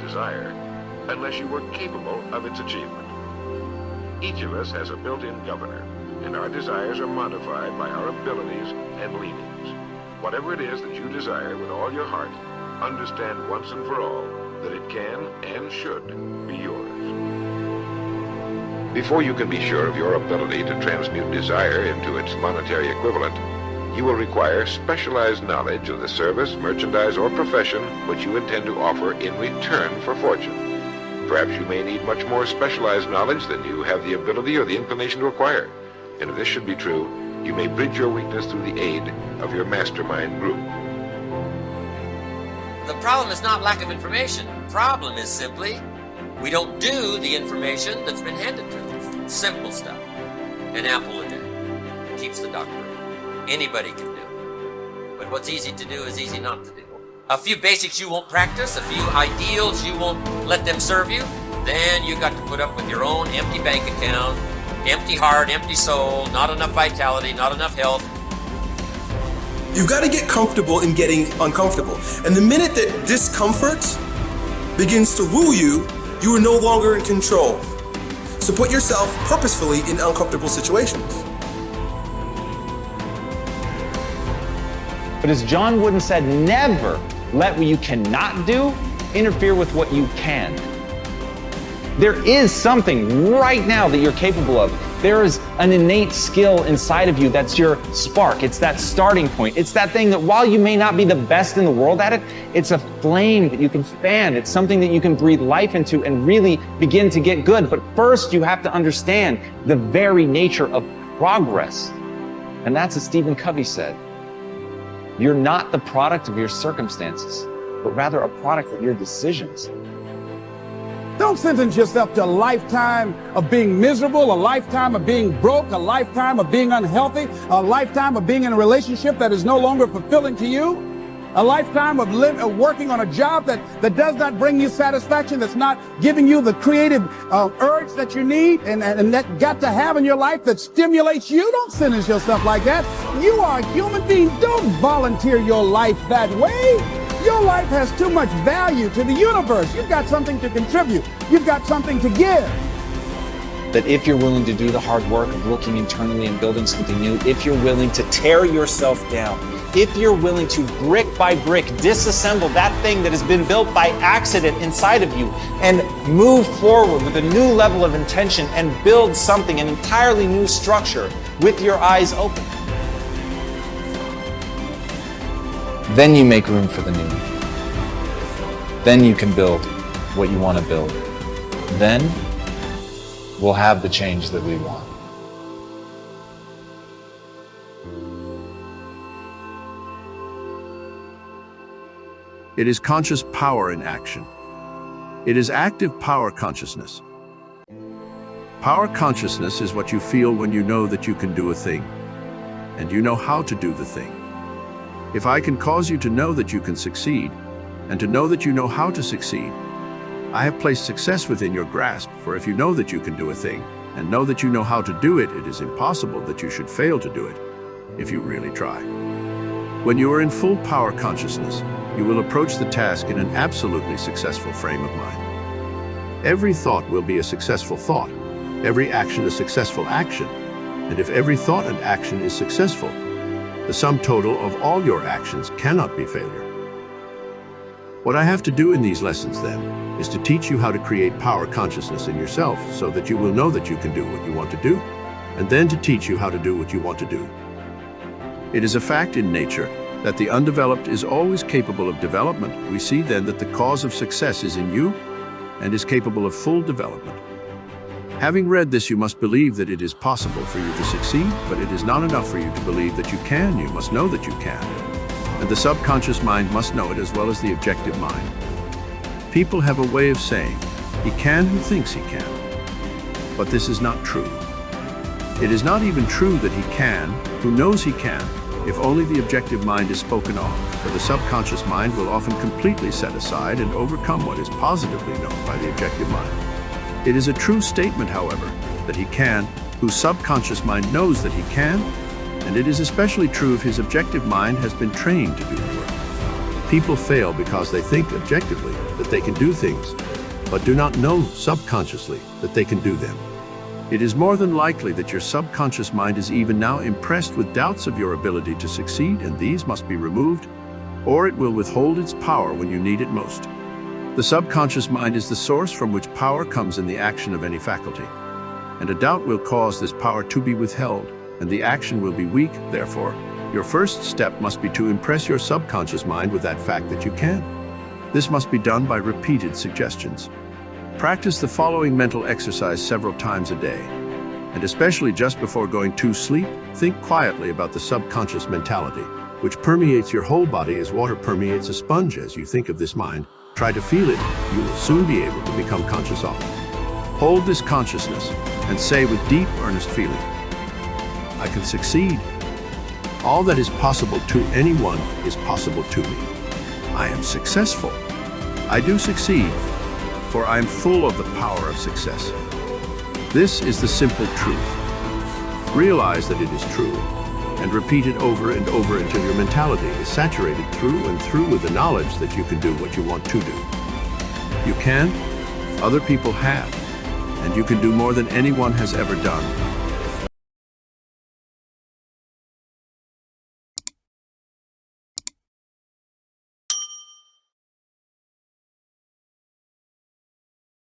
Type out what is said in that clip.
desire unless you were capable of its achievement. Each of us has a built-in governor, and our desires are modified by our abilities and leanings. Whatever it is that you desire with all your heart, understand once and for all that it can and should be yours. Before you can be sure of your ability to transmute desire into its monetary equivalent, you will require specialized knowledge of the service, merchandise, or profession which you intend to offer in return for fortune. Perhaps you may need much more specialized knowledge than you have the ability or the inclination to acquire. And if this should be true, you may bridge your weakness through the aid of your mastermind group. The problem is not lack of information. The problem is simply we don't do the information that's been handed to us. Simple stuff. An apple a day keeps the doctor away. Anybody can do. But what's easy to do is easy not to do. A few basics you won't practice, a few ideals you won't let them serve you, then you got to put up with your own empty bank account, empty heart, empty soul, not enough vitality, not enough health. You've got to get comfortable in getting uncomfortable. And the minute that discomfort begins to rule you, you are no longer in control. So put yourself purposefully in uncomfortable situations. But as John Wooden said, never let what you cannot do interfere with what you can. There is something right now that you're capable of. There is an innate skill inside of you that's your spark. It's that starting point. It's that thing that while you may not be the best in the world at it, it's a flame that you can fan. It's something that you can breathe life into and really begin to get good. But first, you have to understand the very nature of progress. And that's what Stephen Covey said. You're not the product of your circumstances, but rather a product of your decisions. Don't sentence yourself to a lifetime of being miserable, a lifetime of being broke, a lifetime of being unhealthy, a lifetime of being in a relationship that is no longer fulfilling to you, a lifetime of working on a job that does not bring you satisfaction, that's not giving you the creative urge that you need and that got to have in your life that stimulates you. Don't sentence yourself like that. You are a human being. Don't volunteer your life that way. Your life has too much value to the universe. You've got something to contribute. You've got something to give. That if you're willing to do the hard work of looking internally and building something new, if you're willing to tear yourself down, if you're willing to brick by brick disassemble that thing that has been built by accident inside of you and move forward with a new level of intention and build something, an entirely new structure with your eyes open, then you make room for the new. Then you can build what you want to build. Then we'll have the change that we want. It is conscious power in action. It is active power consciousness. Power consciousness is what you feel when you know that you can do a thing, and you know how to do the thing. If I can cause you to know that you can succeed, and to know that you know how to succeed, I have placed success within your grasp, for if you know that you can do a thing, and know that you know how to do it, it is impossible that you should fail to do it, if you really try. When you are in full power consciousness, you will approach the task in an absolutely successful frame of mind. Every thought will be a successful thought, every action a successful action, and if every thought and action is successful, the sum total of all your actions cannot be failure. What I have to do in these lessons, then, is to teach you how to create power consciousness in yourself so that you will know that you can do what you want to do, and then to teach you how to do what you want to do. It is a fact in nature that the undeveloped is always capable of development. We see then that the cause of success is in you and is capable of full development. Having read this, you must believe that it is possible for you to succeed, but it is not enough for you to believe that you can. You must know that you can. And the subconscious mind must know it as well as the objective mind. People have a way of saying, he can who thinks he can. But this is not true. It is not even true that he can, who knows he can, if only the objective mind is spoken of, for the subconscious mind will often completely set aside and overcome what is positively known by the objective mind. It is a true statement, however, that he can, whose subconscious mind knows that he can, and it is especially true if his objective mind has been trained to do the work. People fail because they think objectively that they can do things, but do not know subconsciously that they can do them. It is more than likely that your subconscious mind is even now impressed with doubts of your ability to succeed, and these must be removed, or it will withhold its power when you need it most. The subconscious mind is the source from which power comes in the action of any faculty, and a doubt will cause this power to be withheld, and the action will be weak. Therefore, your first step must be to impress your subconscious mind with that fact that you can. This must be done by repeated suggestions. Practice the following mental exercise several times a day, and especially just before going to sleep, think quietly about the subconscious mentality, which permeates your whole body as water permeates a sponge. As you think of this mind, try to feel it. You will soon be able to become conscious of it. Hold this consciousness and say with deep, earnest feeling, I can succeed. All that is possible to anyone is possible to me. I am successful. I do succeed, for I am full of the power of success. This is the simple truth. Realize that it is true, and repeat it over and over until your mentality is saturated through and through with the knowledge that you can do what you want to do. You can, other people have, and you can do more than anyone has ever done.